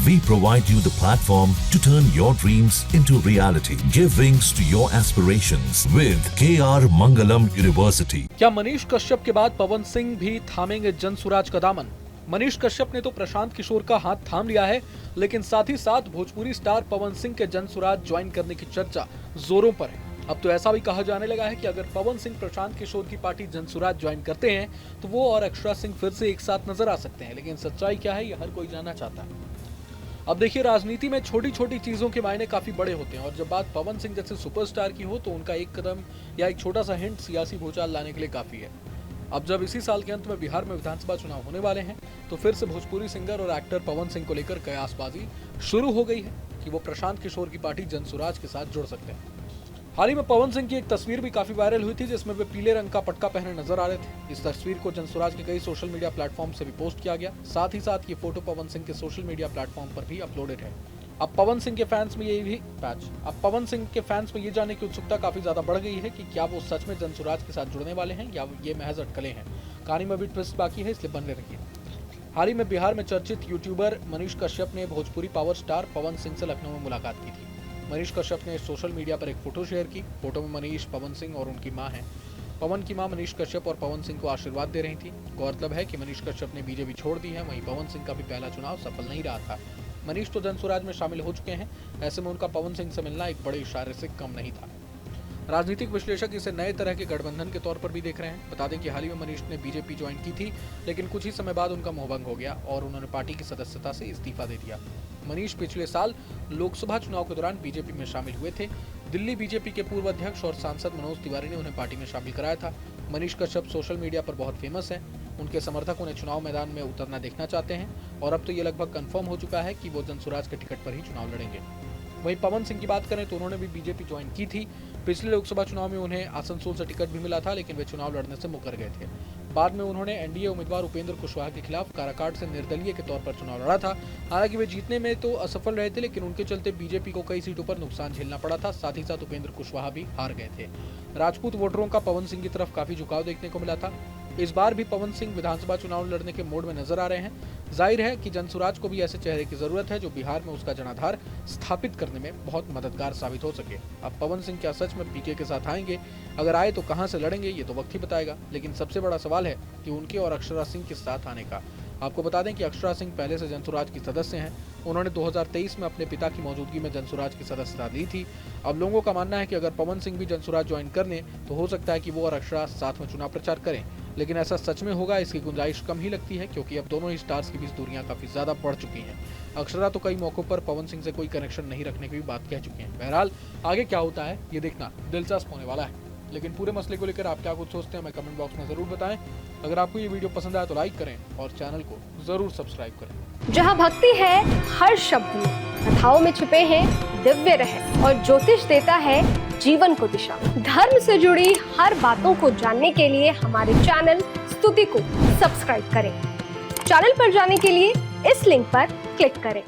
We provide you the platform to turn your dreams into reality. Give wings to your aspirations with KR Mangalam University. क्या मनीष कश्यप के बाद पवन सिंह भी थामेंगे जनसुराज का दामन? मनीष कश्यप ने तो प्रशांत किशोर का हाथ थाम लिया है, लेकिन साथ ही साथ भोजपुरी स्टार पवन सिंह के जनसुराज ज्वाइन करने की चर्चा जोरों पर है। अब तो ऐसा भी कहा जाने लगा है कि अगर पवन सिंह प्रशांत किशोर की पार्टी जनसुराज ज्वाइन करते हैं तो वो और अक्षरा सिंह फिर से एक साथ नजर आ सकते हैं। लेकिन सच्चाई क्या है, ये हर कोई जानना चाहता है। अब देखिए, राजनीति में छोटी छोटी चीजों के मायने काफी बड़े होते हैं और जब बात पवन सिंह जैसे सुपरस्टार की हो तो उनका एक कदम या एक छोटा सा हिंट सियासी भूचाल लाने के लिए काफी है। अब जब इसी साल के अंत में बिहार में विधानसभा चुनाव होने वाले हैं तो फिर से भोजपुरी सिंगर और एक्टर पवन सिंह को लेकर कयासबाजी शुरू हो गई है कि वो प्रशांत किशोर की पार्टी जनसुराज के साथ जुड़ सकते हैं। हाल ही में पवन सिंह की एक तस्वीर भी काफी वायरल हुई थी जिसमें वे पीले रंग का पटका पहने नजर आ रहे थे। इस तस्वीर को जनसुराज के कई सोशल मीडिया प्लेटफॉर्म से भी पोस्ट किया गया। साथ ही साथ ये फोटो पवन सिंह के सोशल मीडिया प्लेटफॉर्म पर भी अपलोडेड है। अब पवन सिंह के फैंस में ये जानने की उत्सुकता काफी ज्यादा बढ़ गई है कि क्या वो सच में जनसुराज के साथ जुड़ने वाले हैं या ये महज अटकलें हैं। कहानी में भी ट्विस्ट बाकी है, इसलिए बने रहिए। हाल ही में बिहार में चर्चित यूट्यूबर मनीष कश्यप ने भोजपुरी पावर स्टार पवन सिंह से लखनऊ में मुलाकात की थी। मनीष कश्यप ने सोशल मीडिया पर एक फोटो शेयर की। फोटो में मनीष, पवन सिंह और उनकी मां हैं। पवन की मां मनीष कश्यप और पवन सिंह को आशीर्वाद दे रही थी। गौरतलब है कि मनीष कश्यप ने बीजेपी छोड़ दी है, वहीं पवन सिंह का भी पहला चुनाव सफल नहीं रहा था। मनीष तो जनसुराज में शामिल हो चुके हैं, ऐसे में उनका पवन सिंह से मिलना एक बड़े इशारे से कम नहीं था। राजनीतिक विश्लेषक इसे नए तरह के गठबंधन के तौर पर भी देख रहे हैं। बता दें कि हाल ही में मनीष ने बीजेपी ज्वाइन की थी, लेकिन कुछ ही समय बाद उनका मोहभंग हो गया और उन्होंने पार्टी की सदस्यता से इस्तीफा दे दिया। मनीष पिछले साल लोकसभा चुनाव के दौरान बीजेपी में शामिल हुए थे। दिल्ली बीजेपी के पूर्व अध्यक्ष और सांसद मनोज तिवारी ने उन्हें पार्टी में शामिल कराया था। मनीष कश्यप सोशल मीडिया पर बहुत फेमस हैं। उनके समर्थक उन्हें चुनाव मैदान में उतरना देखना चाहते हैं और अब तो ये लगभग कंफर्म हो चुका है कि वो जनसुराज के टिकट पर ही चुनाव लड़ेंगे। वहीं पवन सिंह की बात करें तो उन्होंने भी बीजेपी ज्वाइन की थी। पिछले लोकसभा चुनाव में उन्हें आसनसोल से टिकट भी मिला था, लेकिन वे चुनाव लड़ने से मुकर गए थे। बाद में उन्होंने एनडीए उम्मीदवार उपेंद्र कुशवाहा के खिलाफ काराकाट से निर्दलीय के तौर पर चुनाव लड़ा था। हालांकि वे जीतने में तो असफल रहे थे, लेकिन उनके चलते बीजेपी को कई सीटों पर नुकसान झेलना पड़ा था। साथ ही साथ उपेंद्र कुशवाहा भी हार गए थे। राजपूत वोटरों का पवन सिंह की तरफ काफी झुकाव देखने को मिला था। इस बार भी पवन सिंह विधानसभा चुनाव लड़ने के मोड में नजर आ रहे हैं। जाहिर है कि जनसुराज को भी ऐसे चेहरे की जरूरत है जो बिहार में उसका जनाधार स्थापित करने में बहुत मददगार साबित हो सके। अब पवन सिंह क्या सच में पीके के साथ आएंगे? अगर आए तो कहां से लड़ेंगे, ये तो वक्त ही बताएगा। लेकिन सबसे बड़ा सवाल है कि उनके और अक्षरा सिंह के साथ आने का। आपको बता दें कि अक्षरा सिंह पहले से जनसुराज की सदस्य हैं। उन्होंने 2023 में अपने पिता की मौजूदगी में जनसुराज की सदस्यता ली थी। अब लोगों का मानना है कि अगर पवन सिंह भी जनसुराज ज्वाइन कर लें तो हो सकता है कि वो और अक्षरा साथ में चुनाव प्रचार करें। लेकिन ऐसा सच में होगा, इसकी गुंजाइश कम ही लगती है, क्योंकि अब दोनों ही स्टार्स के बीच दूरियां काफी ज्यादा बढ़ चुकी हैं। अक्षरा तो कई मौकों पर पवन सिंह से कोई कनेक्शन नहीं रखने की भी बात कह चुकी हैं। बहरहाल आगे क्या होता है ये देखना दिलचस्प होने वाला है। लेकिन पूरे मसले को लेकर आप क्या कुछ सोचते हैं, हमें कमेंट बॉक्स में जरूर बताएं। अगर आपको ये वीडियो पसंद आया तो लाइक करें और चैनल को जरूर सब्सक्राइब करें। जहाँ भक्ति है हर शब्द में, कथाओं में छुपे हैं दिव्य रहस्य और ज्योतिष देता है जीवन को दिशा। धर्म से जुड़ी हर बातों को जानने के लिए हमारे चैनल स्तुति को सब्सक्राइब करें। चैनल पर जाने के लिए इस लिंक पर क्लिक करें।